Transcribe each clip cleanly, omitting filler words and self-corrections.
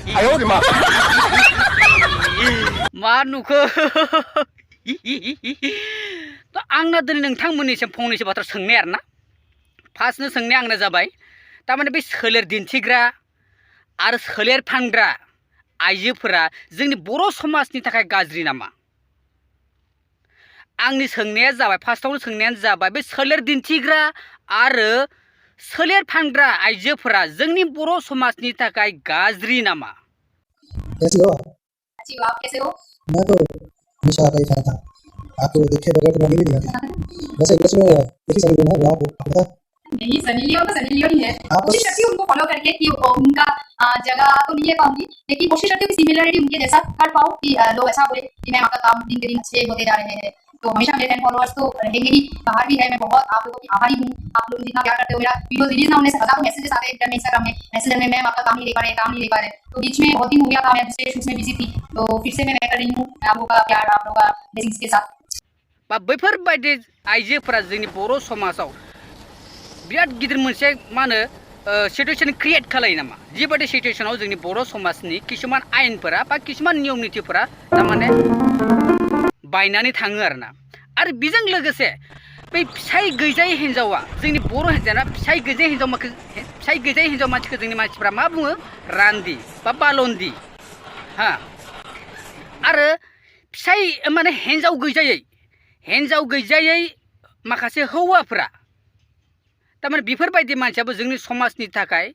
आयो रे मा मा नुखो तो आंना दिनै नोंथांमोननिसिम फंनैसो बाथ्रा सोंनाय आरोना फार्स्टनो सोंनाय आंना जाबाय तारमाने बे सोलेर दिन्थिग्रा आरो सोलेर फानग्रा आइजोफोरा जोंनि बर' समाजनि थाखाय गाज्रि नामा आंनि सोंनाया जाबाय फार्स्टआवनो सोंनायानो जाबाय बे सोलेर दिन्थिग्रा आरो सोलेर फानग्रा आइजोफोरा जोंनि बर' समाजनि थाखाय गाज्रि नामा कैसे हो? अच्छी हो, आप कैसे हो? मैं तो हमेशा आपका ही फैन था। आपको देखे बगैर तो मैं नहीं दिखाती। वैसे इंग्लिश में देखी सनी लियोन है, वो आपको पता है? नहीं, सनी लियोन तो सनी लियोन ही है। आप कोशिश करती हूँ उनको फॉलो करके कि उनका जगह तो नहीं ले पाऊंगी, लेकिन कोशिश करती हूँ कि सिमिलरिटी उनके जैसा कर पाऊँ कि लोग अच्छा बोले कि मैम आपका काम दिन दिन अच्छे होते जा रहे हैं। तो हमेशा मेरे फैन फॉलोअर्स तो रहेंगे ही, बाहर भी है। मैं बहुत आप लोगों की आभारी हूँ। आप लोग जितना प्यार करते हो, मेरा वीडियो रिलीज ना होने से हज़ारों मैसेजेस आते हैं इंस्टाग्राम में, मैसेज में मैम आपका काम नहीं ले पा रहे। तो बीच में बहुत दिन हो गया था, मैं दूसरे शूट्स में बिजी थी, तो फिर से मैं कर रही हूँ आप लोगों का प्यार, आप लोगों का ब्लेसिंग्स के साथ। बैफोरबायदि आइजोफोरा जोंनि बर' समाजाव बिराद गिदिर मोनसे मा होनो सिटुएसन क्रिएट खालायो नामा जिबायदि सिटुएसनाव जोंनि बर' समाजनि किसुमान आयेनफोरा बा किसुमान नियम नितिफोरा तारमाने बायनानै थाङो आरोना आरो बेजों लोगोसे बै फिसाय गैजायै हिन्जावा जोंनि बर' हिन्जावा फिसाय गैजायै हिन्जाव मानसिखौ जोंनि मानसिफ्रा मा बुङो रान्दि बा बालन्दि हा आरो फिसाय माने हिन्जाव गैजायै माखासे हौवाफोरा तारमाने बेफोरबायदि मानसियाबो जोंनि समाजनि थाखाय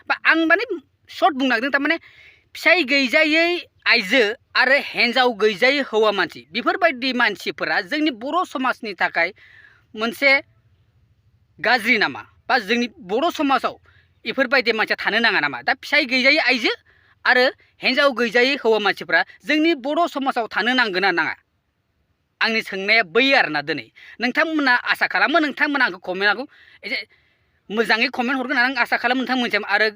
बा आं माने सर्ट बुंनो नागिरदों तारमाने फिसाय गैजायै आइजो आरो हिन्जाव गैजायै हौवा मानसि बेफोरबायदि मानसिफोरा जोंनि बर' समाजनि थाखाय मोनसे गाज्रि नामा बा जोंनि बर' समाजाव बेफोरबायदि मानसिया थानो नाङा नामा दा फिसाय गैजायै आइजो आरो हिन्जाव गैजायै हौवा मानसिफोरा जोंनि बर' समाजाव थानो नांगोन ना नाङा आंनि सोंनाया बै आरोना दिनै नोंथांमोना आसा खालामो नोंथांमोना आंखौ कमेन्टआव एसे मोजाङै कमेन्ट हरगोन होननानै आं आसा खालामो नोंथांमोनसिम आरो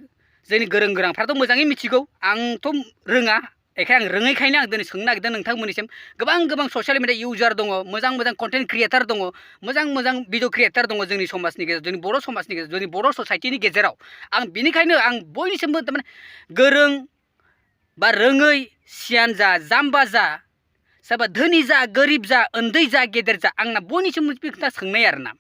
जोंनि गोरों गोरांफ्राथ' मोजाङै मिथिगौ आंथ' रोङा बेखायनो आं रोङैखायनो आं दिनै सोंनो नागिरदों नोंथांमोननिसिम गोबां ससियेल मिडिया इउजार दङ मोजां कन्टेन्ट क्रिएटर दङ मोजां भिडिअ क्रिएटर दङ जोंनि समाजनि गेजेराव जोंनि बर' समाजनि गेजेराव जोंनि बर' ससाइटिनि गेजेराव आं बिनिखायनो आं बयनिसिमबो तारमाने गोरों बा रोङै सियान जा जाम्बा जा सोरबा धोनि जा गोरिब जा उन्दै जा गेदेर जा आंना बयनिसिमबो बे खोथा सोंनाय आरोना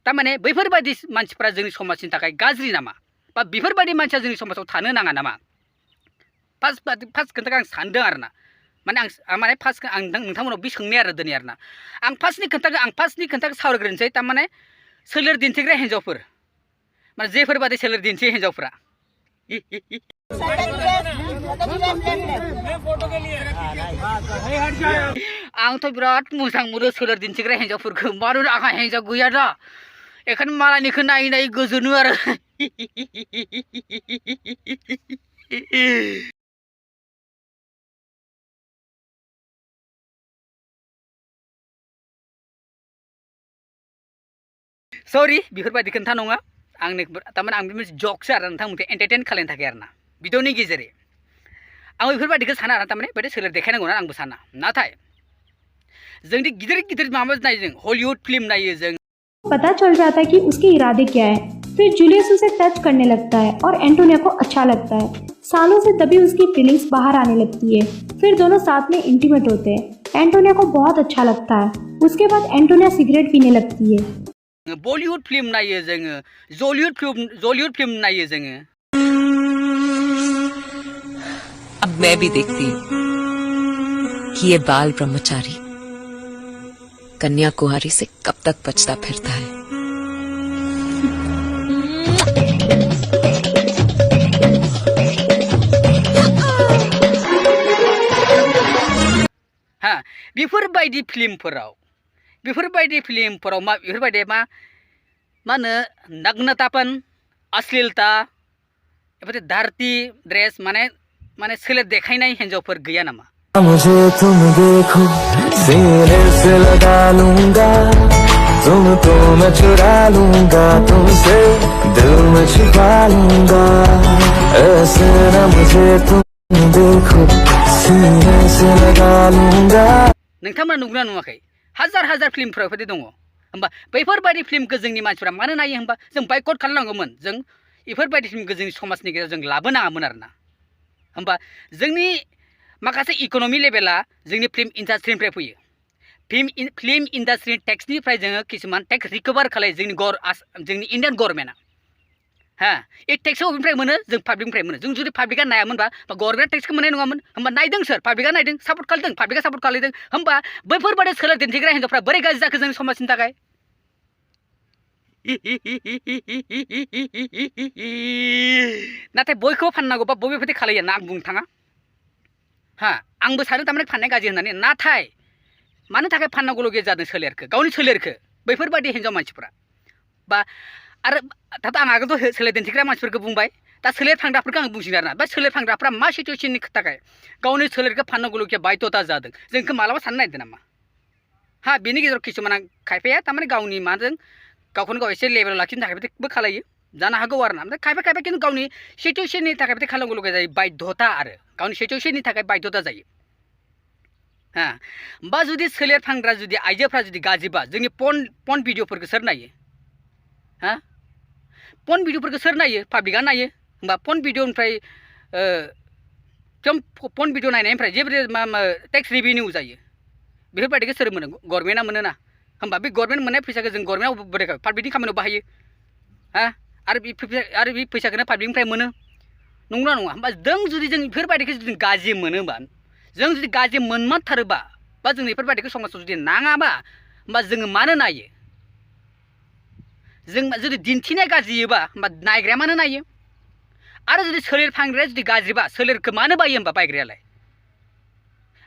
तारमाने बैफोरबायदि मानसिफ्रा जोंनि समाजनि थाखाय गाज्रि नामा बा बेफोरबायदि मानसिया जोंनि समाजाव थानो नाङा नामा फार्स्ट खोथाखौ आं सानदों आरोना माने फार्स्ट आं नोंथांमोनाव बे सोंनाय आरो दिनै आरोना आं फार्स्टनि खोथाखौ सावरायग्रोनोसै तारमाने सोलेर दिन्थिग्रा हिन्जावफोर माने जेफोरबायदि सोलेर दिन्थियो हिन्जावफ्रा आंथ' बिराद मोजां मोनो सोलेर दिन्थिग्रा हिन्जावफोरखौ मानोना आंहा हिन्जाव गैया दा बेखायनो मालायनिखौ नायै गोजोनो आरो सरि बेफोरबायदि खोथा नङा आंनि तारमाने आं मोनसे जक्सो आरो नोंथांमोनखौ एन्टारटेन खालामनो थाखाय आरोना भिडिअनि गेजेरै आं बेफोरबायदिखौ साना आरो तारमाने बेबायदि सोलेर देखायनांगौ ना आंबो साना नाथाय जोंनि गिदिर माबा नायो जों हलिउड फिल्म नायो जों पता चल जाता है कि उसके इरादे क्या है। फिर जूलियस उसे टच करने लगता है और एंटोनिया को अच्छा लगता है। सालों से दबी उसकी फीलिंग्स बाहर आने लगती है। फिर दोनों साथ में इंटीमेट होते हैं। एंटोनिया को बहुत अच्छा लगता है। उसके बाद एंटोनिया सिगरेट पीने लगती है। बॉलीवुड फिल्म नायो जोङो जलिउड फिल्म नायो जोङो अब मैं भी देखती हूँ कि ये बाल ब्रह्मचारी कन्याकुमारी से कब तक बचता फिरता है। हाँ बेफोरबायदि फिल्मफोराव मा बेफोरबायदि मा होनो नग्नतापन अश्लीलता बेफोरबायदि धारती ड्रेस माने सोलेर देखायनाय हिन्जावफोर गैया नामा मुझे तुम देखो सीने से लगा लूंगा तुमको मैं चुरा लूंगा तुमसे दिल में छुपा लूंगा ऐसे न मुझे तुम देखो सीने से लगा लूंगा नोंथांमोना नुगोना नुवाखै हाजार फिल्मफोराव बेफोरबायदि दङ होमबा बैफोरबायदि फिल्मखौ जोंनि मानसिफ्रा मानो नायो होमबा जों बायकट खालामनांगौमोन जों बेफोरबायदि फिल्मखौ जोंनि समाजनि गेजेराव जों लाबोनाङामोन आरोना होमबा जोंनि माखासे इक'नमि लेभेला जोंनि फिल्म इन्डास्ट्रिनिफ्राय फैयो फिल्म इन्डास्ट्रि टेक्सनिफ्राय जोङो किसुमान टेक्स रिकभार खालायो जोंनि इण्डियान गभर्नमेन्टआ हा ए टेक्सखौ बबेनिफ्राय मोनो जों पाब्लिकनिफ्राय मोनो जों जुदि पाब्लिकआ नायामोनबा गभर्नमेन्ट टेक्सखौ मोननाय नङामोन होमबा नायदों सोर पाब्लिकआ नायदों सापर्ट खालामदों पाब्लिकआ सापर्ट खालामदों होमबा बैफोरबायदि सोलो दिन्थिग्रा हिन्जावफ्रा बोरै गाज्रि जाखो जोंनि समाजनि थाखाय नाथाय बयखौबो फाननांगौबा बबेबायदि खालायो ना आं बुंनो थाङा हा आंबो सानो थारमाने फाननाय गाज्रि होननानै नाथाय मानो थाखाय फाननांगौ लगे जादों सोलेरखौ गावनि सोलेरखौ बैफोरबायदि हिन्जाव मानसिफ्रा बा आरो दाथ' आं आगोलथ' सोलेर दिन्थिग्रा मानसिफोरखौ बुंबाय दा सोलेर फानग्राफोरखौ आं बुंसिगोन आरोना बा सोलेर फानग्राफ्रा मा सिटुवेसननि थाखाय गावनि सोलेरखौ फाननांगौ लगे बायध'था जादों जोंखौ मालाबा साननो नागिरदों नामा हा बेनि गेजेराव किसुमाना खायफाया थारमाने गावनि माजों गावखौनो गाव एसे लेभेलाव लाखिनो थाखायबो खालायो जानो हागौ आरो ना ओमफ्राय खायफा खिन्थु गावनि सिटुवेसननि थाखाय खालामनांगौ लगे जायो बायध'था आरो गावनि सिटुवेसननि थाखाय बायध'था जायो हा बा जुदि सोलेर फानग्रा जुदि आइजोफ्रा जुदि गाज्रिबा जोंनि पन भिडिअफोरखौ सोर नायो हा पन भिडिअफोरखौ सोर नायो पाब्लिकआ नायो होमबा पन भिडिअनिफ्राय पन भिडिअ नायनायनिफ्राय जेबो टेक्स रेभिनिउ जायो बेफोरबायदिखौ सोर मोनो गभर्नमेन्टआ मोनो ना होमबा बे गभर्नमेन्ट मोननाय फैसाखौ जों गभर्नमेन्टआव बोरै पाब्लिकनि खामानियाव बाहायो हा आरो बे फैसाखौनो पाब्लिकनिफ्राय मोनो नंगौना नङा होमबा जों जुदि जों बेफोरबायदिखौ जुदि गाज्रि मोनोबा जों जुदि गाज्रि मोनमारथारोबा बा जों बेफोरबायदिखौ समाजाव जुदि नाङाबा होमबा जोङो मानो नायो जों जुदि दिन्थिनाय गाज्रियोबा होमबा नायग्राया मानो नायो आरो जुदि सोलेर फानग्राया जुदि गाज्रिबा सोलेरखौ मानो बायो होमबा बायग्रायालाय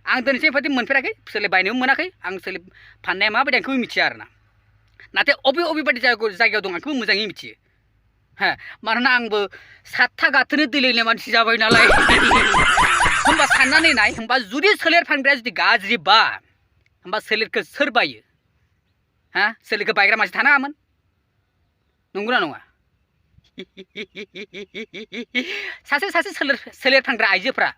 आं दिनैसिम बेबायदि मोनफेराखै सोलेर बायनोबो मोनाखै आं सोलेर फाननाया माबायदि आंखौबो मिथिया आरोना नाथाय अबेबायदि जायगायाव दं आंखौबो मोजाङै मिथियो हा मानोना आंबो सातथा गाथोनो दैलायनाय मानसि जाबाय नालाय होमबा साननानै नाय होमबा जुदि सोलेर फानग्राया जुदि गाज्रिबा होमबा सोलेरखौ सोर बायो हा सोलेरखौ बायग्रा मानसि थानाङामोन नंगौना नङा सासे सोलेर फानग्रा आइजोफ्रा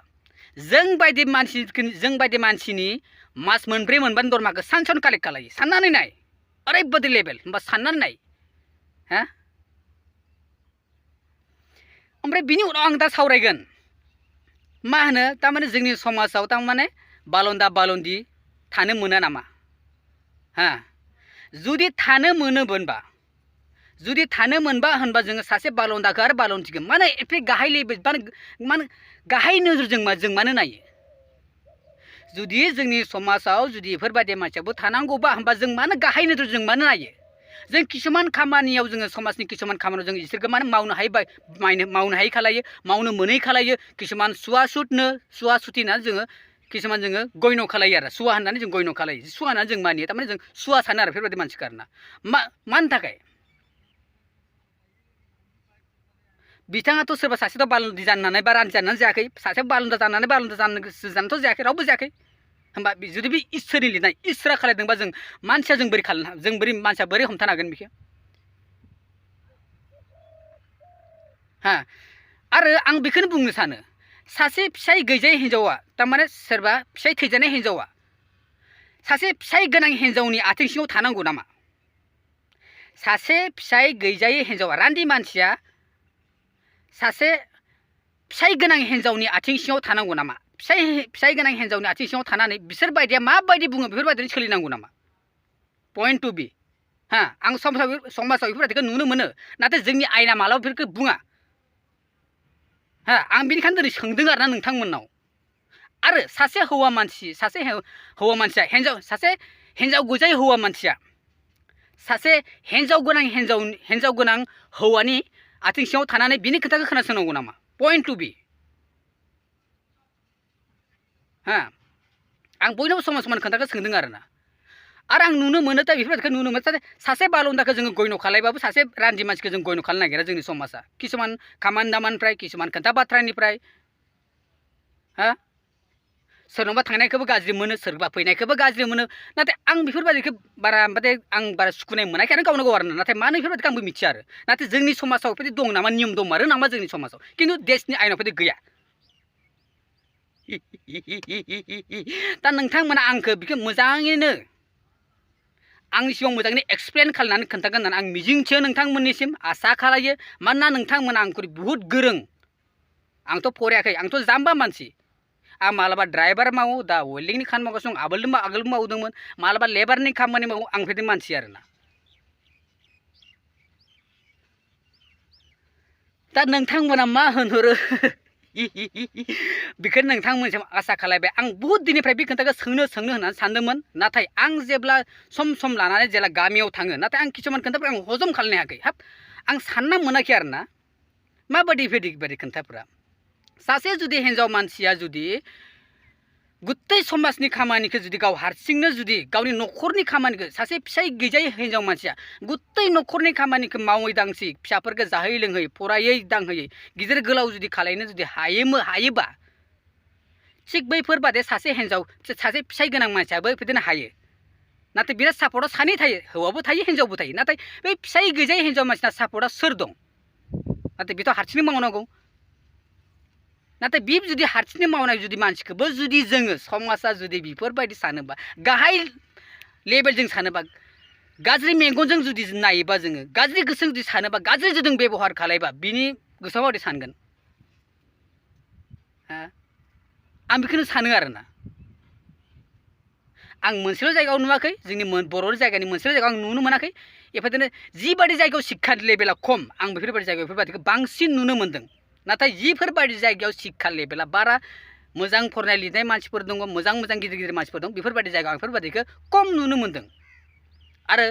जोंबायदि मानसिनि मास मोनब्रै मोनबानि दरमाखौ सानसेयावनो कालेक्ट खालायो साननानै नाय ओरैबायदि लेभेल होमबा साननानै नाय हा ओमफ्राय बिनि उनाव आं दा सावरायगोन मा होनो थारमाने जोंनि समाजाव थारमाने बालन्दा बालन्दि थानो मोना नामा हा जुदि थानो मोनोमोनबा होनबा जोङो सासे बालन्दाखौ आरो बालन्दिखौ माने एफे गाहाय लेभेल माने गाहाय नोजोरजों जों मानो नायो जुदि जोंनि समाजाव जुदि बेफोरबायदि मानसियाबो थानांगौबा होमबा जों मानो गाहाय नोजोरजों मानो नायो जों किसुमान खामानियाव जोङो समाजनि किसुमान खामानियाव जों इसोरखौ मानो मावनो हायै खालायो मावनो मोनै खालायो किसुमान सुवा सुथि होननानै जोङो किसुमान जोङो गयन' खालायो आरो सुवा होननानै जों गयन' खालायो सुवा होननानै जों मानियो थारमाने जों सुवा सानो आरो बेफोरबायदि मानसिखौ आरोना मानि थाखाय बिथाङाथ' सोरबा सासेथ' बालन्दि जानानै बा रान्दि जानानै जायाखै सासे बालन्दा जानानै बालन्दा जानोथ' जायाखै रावबो जायाखै होमबा जुदि बे इसोरनि लिरनाय इसोरा खालायदोंबा जों मानसिया जों बोरै मानसिया बोरै हमथानो हागोन बेखौ हा आरो आं बेखौनो बुंनो सानो सासे फिसाय गैजायै हिन्जावा थारमाने सोरबा फिसाय थैजानाय हिन्जावा सासे फिसाय गोनां हिन्जावनि आथिं सिङाव थानांगौ नामा सासे फिसाय गैजायै हिन्जावा रान्दि मानसिया सासे फिसाय गोनां हिन्जावनि आथिं सिङाव थानांगौ नामा फिसाय गोनां हिन्जावनि आथिं सिङाव थानानै बिसोर बायदिया माबायदि बुङो बेफोरबायदिनो सोलिनांगौ नामा पइन्ट टु बि हा आं समाजाव बेफोरबायदिखौ नुनो मोनो नाथाय जोंनि आयेना मालाबा बेफोरखौ बुङा हा आं बेनिखायनो दिनै सोंदों आरोना नोंथांमोननाव आरो सासे हौवा मानसिया सासे हिन्जाव गैजायै हौवा मानसिया सासे हिन्जाव गोनां हौवानि आथिं सिङाव थानानै बिनि खोथाखौ खोनासंनांगौ नामा पइन्ट टु बि हा आं बयनावबो समान खोथाखौ सोंदों आरोना आरो आं नुनो मोनो दा बेफोरबायदिखौ नुनो मोनो सासे बालन्दाखौ जोङो गयन' खालायबाबो सासे रान्दि मानसिखौ जों गयन' खालायनो नागिरा जोंनि समाजा किसुमान खामानि दामानिफ्राय किसुमान खोथा बाथ्रानिफ्राय हा सोरनावबा थांनायखौबो गाज्रि मोनो सोरबा फैनायखौबो गाज्रि मोनो नाथाय आं बेफोरबायदिखौ बारा सुखुनाय मोनाखै आरो गावनो गाव आरोना नाथाय मानो बेफोरबायदिखौ आंबो मिथिया आरो नाथाय जोंनि समाजाव बेबायदि दं नामा नियम दंमारो नामा जोंनि समाजाव खिन्थु देशनि आयेनाव बेबायदि गैया दा नोंथांमोना आंखौ बेखौ मोजाङैनो आंनि सिगाङाव मोजाङै एक्सप्लेन खालामनानै खोन्थागोन होननानै आं मिजिंथियो नोंथांमोननिसिम आसा खालायो मानोना नोंथांमोना आंख्रुइ बुहुत गोरों आंथ' फरायाखै आंथ' जाम्बा मानसि आं मालाबा ड्राइभार मावो दा वेल्डिंनि खामानि मावगासिनो दं आगोल मावदोंमोन मालाबा लेबारनि खामानि मावो आं बेबायदि मानसि आरोना दा नोंथांमोना मा होनहरो बेखौनो नोंथांमोनसिम आसा खालायबाय आं बुहुत दिननिफ्राय बे खोथाखौ सोंनो होननानै सानदोंमोन नाथाय आं जेब्ला सम लानानै जेब्ला गामियाव थाङो नाथाय आं किसुमान खोथाफोरखौ आं हजम खालामनो हायाखै हाब आं सानना मोनाखै आरोना माबायदि बेबायदि खोथाफोरा सासे जुदि हिन्जाव मानसिया जुदि गुत्तै समाजनि खामानिखौ जुदि गाव हारसिंनो जुदि गावनि न'खरनि खामानिखौ सासे फिसाय गैजायै हिन्जाव मानसिया गुत्तै न'खरनि खामानिखौ मावै दांसै फिसाफोरखौ जाहोयै लोंहोयै फरायै दांहोयै गिदिर गोलाव जुदि खालायनो जुदि हायोबा थिग बैफोरबादि सासे हिन्जाव सासे फिसाय गोनां मानसियाबो बिदिनो हायो नाथाय बिराद सापर्टआव सानै थायो हौवाबो थायो हिन्जावबो थायो नाथाय बै फिसाय गैजायै हिन्जाव मानसिना सापर्टआ सोर दं नाथाय बेथ' हारसिंनो मावनांगौ नाथाय बे जुदि हारसिंनो मावनाय जुदि मानसिखौबो जुदि जोङो समाजा जुदि बेफोरबायदि सानोबा गाहाय लेभेलजों सानोबा गाज्रि मेगनजों जुदि नायोबा जोङो गाज्रि गोसोजों जुदि सानोबा गाज्रि जुदि बेबहार खालायबा बिनि गोसोआव माबायदि सानगोन आं बेखौनो सानो आरोना आं मोनसेल' जायगायाव नुवाखै जोंनि बर' जायगानि मोनसेल' जायगायाव आं नुनो मोनाखै बेबायदिनो जिबायदि जायगायाव शिक्षा लेभेला खम आं बेफोरबायदि जायगायाव बेफोरबायदिखौ बांसिन नुनो मोन्दों नाथाय जिफोरबायदि जायगायाव शिक्षा लेभेला बारा मोजां फरायनाय लिरनाय मानसिफोर दङ मोजां गिदिर मानसिफोर दं बेफोरबायदि जायगायाव आं बेफोरबायदिखौ खम नुनो मोन्दों आरो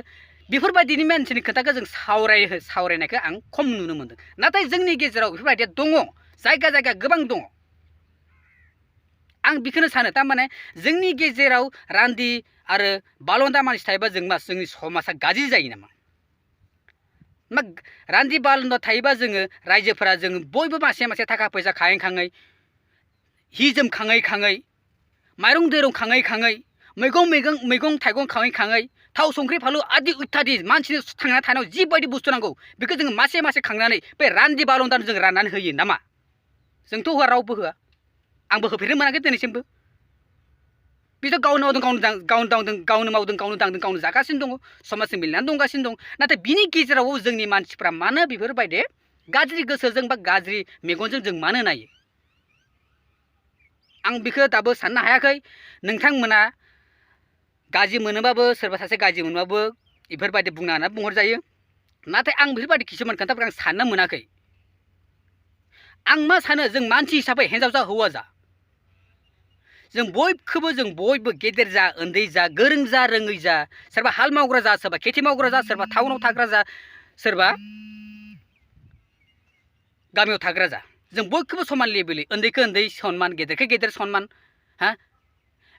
बेफोरबायदिनि मानसिनि खोथाखौ जों सावरायनायखौ आं खम नुनो मोन्दों नाथाय जोंनि गेजेराव बेफोरबायदिया दङ जायगा गोबां दङ आं बेखौनो सानो थारमाने जोंनि गेजेराव रान्दि आरो बालन्दा मानसि थायोबा जों मा जोंनि समाजा गाज्रि जायो नामा मा रान्दि बालन्दा थायोबा जोङो रायजोफोरा जोङो बयबो मासे थाखा फैसा खाङै हि जोम खाङै माइरं दैरं खाङै मैगं थाइगं खाङै थाव संख्रि फानलु आदि इत्यादि मानसिनि थांना थानायाव जिबायदि बुस्थु नांगौ बेखौ जोङो मासे खांनानै बे रान्दि बालन्दानो जों राननानै होयो नामा जोंथ' होआ रावबो होआ आंबो होफेरनो मोनाखै दिनैसिमबो बिथ' गावनो मावदों गावनो दांदों गावनो जागासिनो दङ समाजजों मिलायनानै दंगासिनो दं नाथाय बिनि गेजेराव जोंनि मानसिफ्रा मानो बेफोरबायदि गाज्रि गोसोजों बा गाज्रि मेगनजों जों मानो नायो आं बेखौ दाबो साननो हायाखै नोंथांमोना गाज्रि मोनोबाबो सोरबा सासे गाज्रि मोनबाबो बेफोरबायदि बुंना बुंहरजायो नाथाय आं बेफोरबायदि किसुमान खोथाफोरखौ आं साननो मोनाखै आं मा सानो जों मानसि हिसाबै हिन्जाव जा हौवा जा जों बयबो गेदेर जा उन्दै जा गोरों जा रोङै जा सोरबा हाल मावग्रा जा सोरबा खेथि मावग्रा जा सोरबा टाउनाव थाग्रा जा सोरबा गामियाव थाग्रा जा जों बयखौबो समान लेभेलै उन्दैखौ उन्दै सनमान गेदेरखौ गेदेर सनमान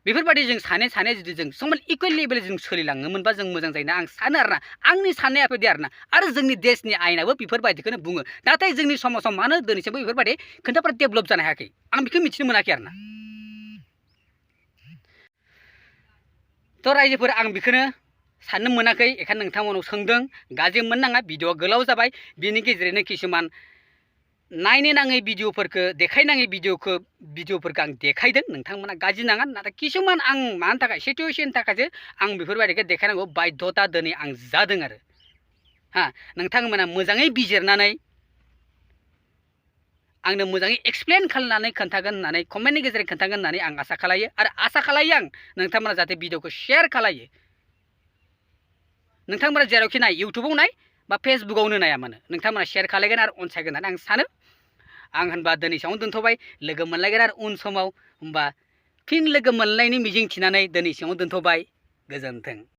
बेफोरबायदि जों सानै जुदि जों समान इकुवेल लेभेल जों सोलिलाङोमोनबा जों मोजां जायोना आं सानो आरोना आंनि साननाया बेबायदि आरोना आरो जोंनि देशनि आयेनाबो बेफोरबायदिखौनो बुङो नाथाय जोंनि समाजाव मानो दिनैसिमबो बेफोरबायदि खोथाफोरा डेभेलप जानो हायाखै आं बेखौ मिथिनो मोनाखै आरोना थ' रायजोफोर आं बेखौनो साननो मोनाखै बेखायनो नोंथांमोनाव सोंदों गाज्रि मोननाङा भिडिअ'आ गोलाव जाबाय बिनि गेजेरैनो किसुमान नायनो नाङै भिडिअ'फोरखौ देखायनाङै भिडिअ'फोरखौ आं देखायदों नोंथांमोना गाज्रि नाङा नाथाय किसुमान आं मानि थाखाय सिटुवेसननि थाखायसो आं बेफोरबायदिखौ देखायनांगौ बाध्यता दिनै आं जादों आरो नोंथांमोना मोजाङै बिजिरनानै आंनो मोजाङै एक्सप्लेन खालामनानै खोन्थागोन होननानै कमेन्टनि गेजेरजों खोन्थागोन होननानै आं आसा खालायो आरो आसा खालायो आं नोंथांमोना जाहाथे भिडिअ'खौ शेयार खालायो नोंथांमोना जेरावखि नाय इउटुबाव नाय बा फेसबुकआवनो नाया मानो नोंथांमोना शेयार खालायगोन आरो अनसायगोन होननानै आं सानो आं होनबा दिनै एसेयावनो दोनथ'बाय लोगो मोनलायगोन आरो उन समाव होनबा फिन लोगो मोनलायनि मिजिं थिनानै दिनै एसेयावनो दोनथ'बाय गोजोन्थों।